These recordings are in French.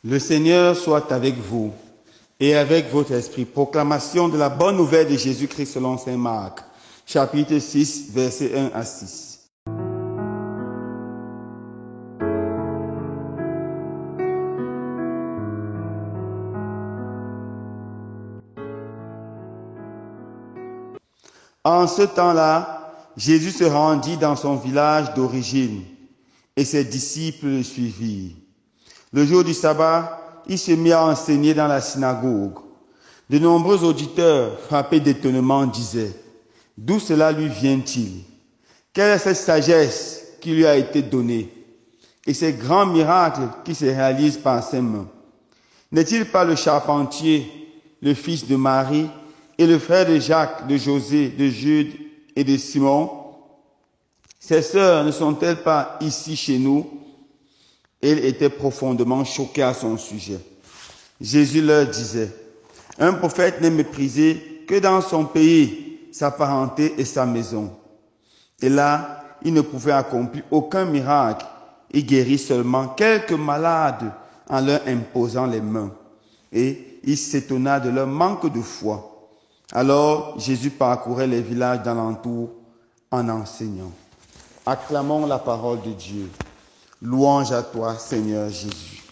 Le Seigneur soit avec vous et avec votre esprit. Proclamation de la bonne nouvelle de Jésus-Christ selon saint Marc, chapitre 6, versets 1 à 6. En ce temps-là, Jésus se rendit dans son village d'origine et ses disciples le suivirent. Le jour du sabbat, il se mit à enseigner dans la synagogue. De nombreux auditeurs, frappés d'étonnement, disaient: d'où cela lui vient-il? Quelle est cette sagesse qui lui a été donnée et ces grands miracles qui se réalisent par ses mains? N'est-il pas le charpentier, le fils de Marie, et le frère de Jacques, de José, de Jude et de Simon? Ses sœurs ne sont-elles pas ici chez nous? Elle était profondément choquée à son sujet. Jésus leur disait: un prophète n'est méprisé que dans son pays, sa parenté et sa maison. Et là, il ne pouvait accomplir aucun miracle. Il guérit seulement quelques malades en leur imposant les mains. Et il s'étonna de leur manque de foi. Alors Jésus parcourait les villages d'alentour en enseignant. Acclamons la parole de Dieu. Louange à toi, Seigneur Jésus.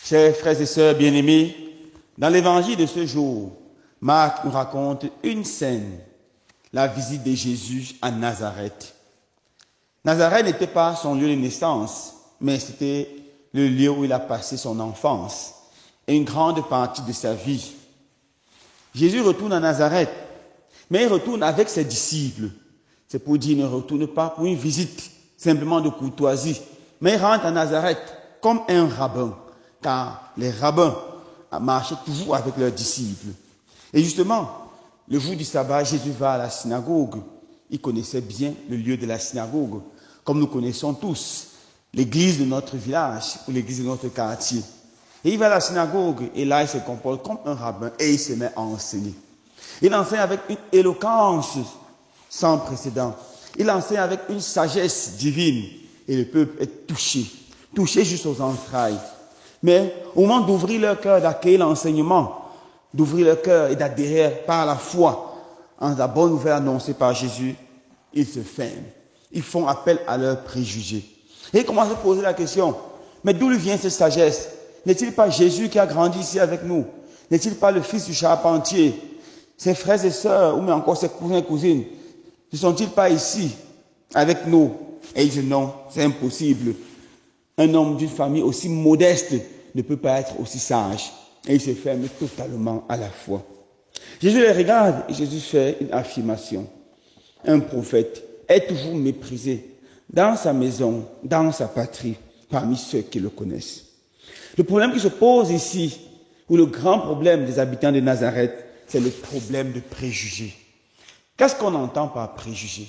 Chers frères et sœurs bien-aimés, dans l'évangile de ce jour, Marc nous raconte une scène, la visite de Jésus à Nazareth. Nazareth n'était pas son lieu de naissance, mais c'était le lieu où il a passé son enfance et une grande partie de sa vie. Jésus retourne à Nazareth, mais il retourne avec ses disciples. C'est pour dire qu'il ne retourne pas pour une visite simplement de courtoisie, mais il rentre à Nazareth comme un rabbin, car les rabbins marchaient toujours avec leurs disciples. Et justement, le jour du sabbat, Jésus va à la synagogue. Il connaissait bien le lieu de la synagogue, comme nous connaissons tous l'église de notre village ou l'église de notre quartier. Et il va à la synagogue et là, il se comporte comme un rabbin et il se met à enseigner. Il enseigne avec une éloquence sans précédent. Il enseigne avec une sagesse divine et le peuple est touché jusqu'aux entrailles. Mais au moment d'ouvrir leur cœur, d'accueillir l'enseignement, d'ouvrir leur cœur et d'adhérer par la foi en la bonne nouvelle annoncée par Jésus, ils se ferment. Ils font appel à leurs préjugés. Et ils commencent à poser la question: mais d'où lui vient cette sagesse? N'est-il pas Jésus qui a grandi ici avec nous? N'est-il pas le fils du charpentier? Ses frères et sœurs, ou même encore ses cousins et cousines, ne sont-ils pas ici avec nous? Et ils disent: non, c'est impossible. Un homme d'une famille aussi modeste ne peut pas être aussi sage. Et il se ferme totalement à la foi. Jésus les regarde et Jésus fait une affirmation. Un prophète est toujours méprisé dans sa maison, dans sa patrie, parmi ceux qui le connaissent. Le problème qui se pose ici, ou le grand problème des habitants de Nazareth, c'est le problème de préjugés. Qu'est-ce qu'on entend par préjugés?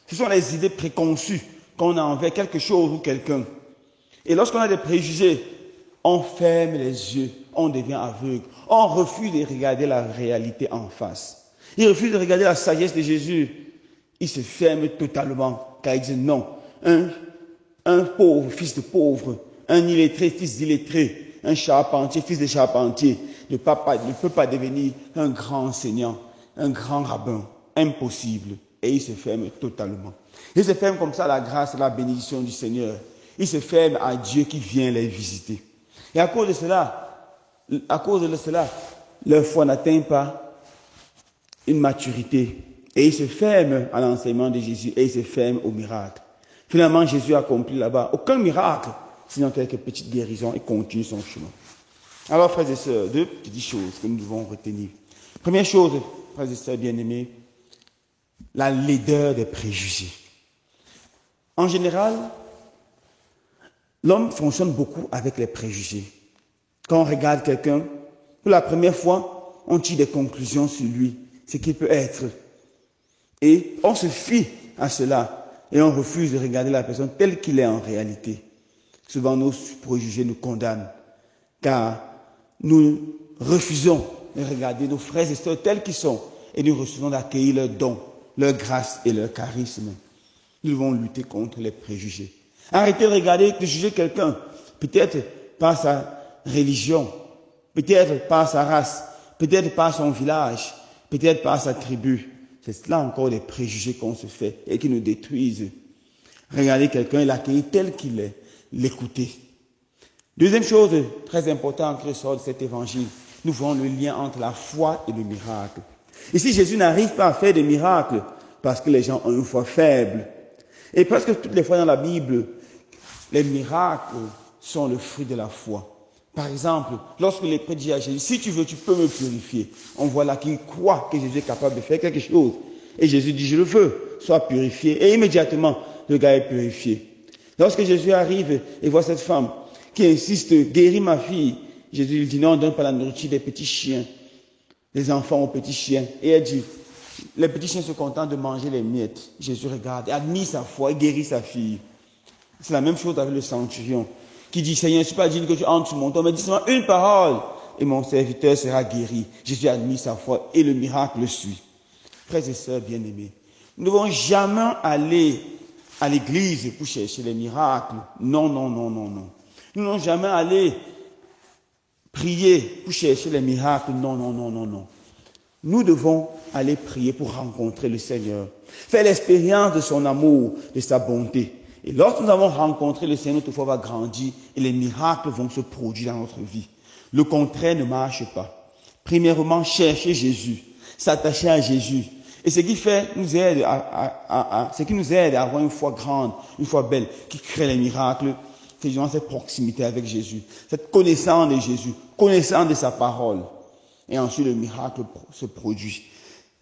Ce sont les idées préconçues qu'on a envers quelque chose ou quelqu'un. Et lorsqu'on a des préjugés, on ferme les yeux, on devient aveugle, on refuse de regarder la réalité en face. Il refuse de regarder la sagesse de Jésus. Il se ferme totalement, car il dit non. Un pauvre, fils de pauvre, un illettré, fils d'illettré, un charpentier, fils de charpentier, ne peut pas devenir un grand enseignant, un grand rabbin. Impossible. Et il se ferme totalement. Il se ferme comme ça à la grâce et la bénédiction du Seigneur. Il se ferme à Dieu qui vient les visiter. Et à cause de cela, leur foi n'atteint pas une maturité. Et ils se ferment à l'enseignement de Jésus et ils se ferment au miracle. Finalement, Jésus accomplit là-bas aucun miracle, sinon quelques petites guérisons et continue son chemin. Alors, frères et sœurs, deux petites choses que nous devons retenir. Première chose, frères et sœurs bien-aimés, la laideur des préjugés. En général, l'homme fonctionne beaucoup avec les préjugés. Quand on regarde quelqu'un, pour la première fois, on tire des conclusions sur lui, ce qu'il peut être. Et on se fie à cela. et on refuse de regarder la personne telle qu'il est en réalité. Souvent, nos préjugés nous condamnent, car nous refusons de regarder nos frères et sœurs tels qu'ils sont, et nous refusons d'accueillir leurs dons, leur grâce et leur charisme. Nous devons lutter contre les préjugés. Arrêtez de regarder, de juger quelqu'un, peut-être par sa religion, peut-être par sa race, peut-être par son village, peut-être par sa tribu. C'est là encore les préjugés qu'on se fait et qui nous détruisent. Regardez quelqu'un et l'accueillir tel qu'il est, l'écouter. Deuxième chose très importante qui ressort de cet évangile, nous voyons le lien entre la foi et le miracle. Ici, Jésus n'arrive pas à faire des miracles parce que les gens ont une foi faible. Et presque toutes les fois dans la Bible, les miracles sont le fruit de la foi. Par exemple, lorsque les prêtres disent à Jésus, si tu veux, tu peux me purifier. On voit là qu'il croit que Jésus est capable de faire quelque chose. Et Jésus dit, je le veux, sois purifié. Et immédiatement, le gars est purifié. Lorsque Jésus arrive et voit cette femme qui insiste, guéris ma fille, Jésus lui dit, non, donne pas la nourriture des petits chiens. Les enfants aux petits chiens. Et elle dit, les petits chiens se contentent de manger les miettes. Jésus regarde, admire sa foi et guérit sa fille. C'est la même chose avec le centurion qui dit, Seigneur, je ne suis pas digne que tu entres sur mon toit, mais dis seulement une parole et mon serviteur sera guéri. Jésus admire sa foi et le miracle suit. Frères et sœurs bien-aimés, nous ne devons jamais aller à l'église pour chercher les miracles. Non, non, non, non, non. Nous ne devons jamais aller prier pour chercher les miracles. Non, non, non, non, non. Nous devons aller prier pour rencontrer le Seigneur, faire l'expérience de son amour, de sa bonté. Et lorsque nous avons rencontré le Seigneur, notre foi va grandir et les miracles vont se produire dans notre vie. Le contraire ne marche pas. Premièrement, chercher Jésus, s'attacher à Jésus. Et ce qui nous aide à avoir une foi grande, une foi belle, qui crée les miracles, c'est justement cette proximité avec Jésus, cette connaissance de Jésus, connaissance de sa parole. Et ensuite, le miracle se produit.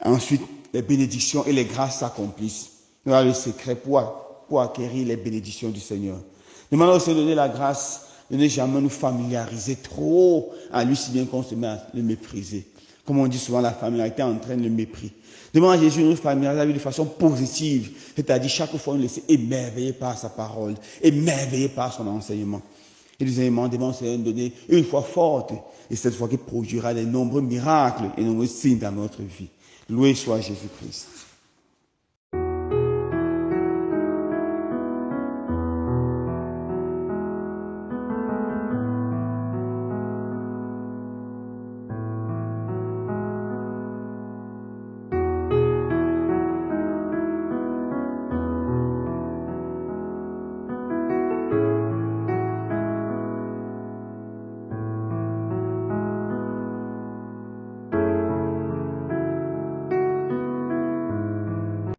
Ensuite, les bénédictions et les grâces s'accomplissent. Voilà le secret pour acquérir les bénédictions du Seigneur. Demandons au Seigneur de donner la grâce de ne jamais nous familiariser trop à lui, si bien qu'on se met à le mépriser. Comme on dit souvent, la familiarité entraîne le mépris. Demandons à Jésus de nous familiariser avec lui de façon positive, c'est-à-dire chaque fois nous laisser émerveiller par sa parole, émerveiller par son enseignement. Et deuxièmement, demandons au Seigneur de nous donner une foi forte, et cette foi qui produira de nombreux miracles et de nombreux signes dans notre vie. Loué soit Jésus-Christ.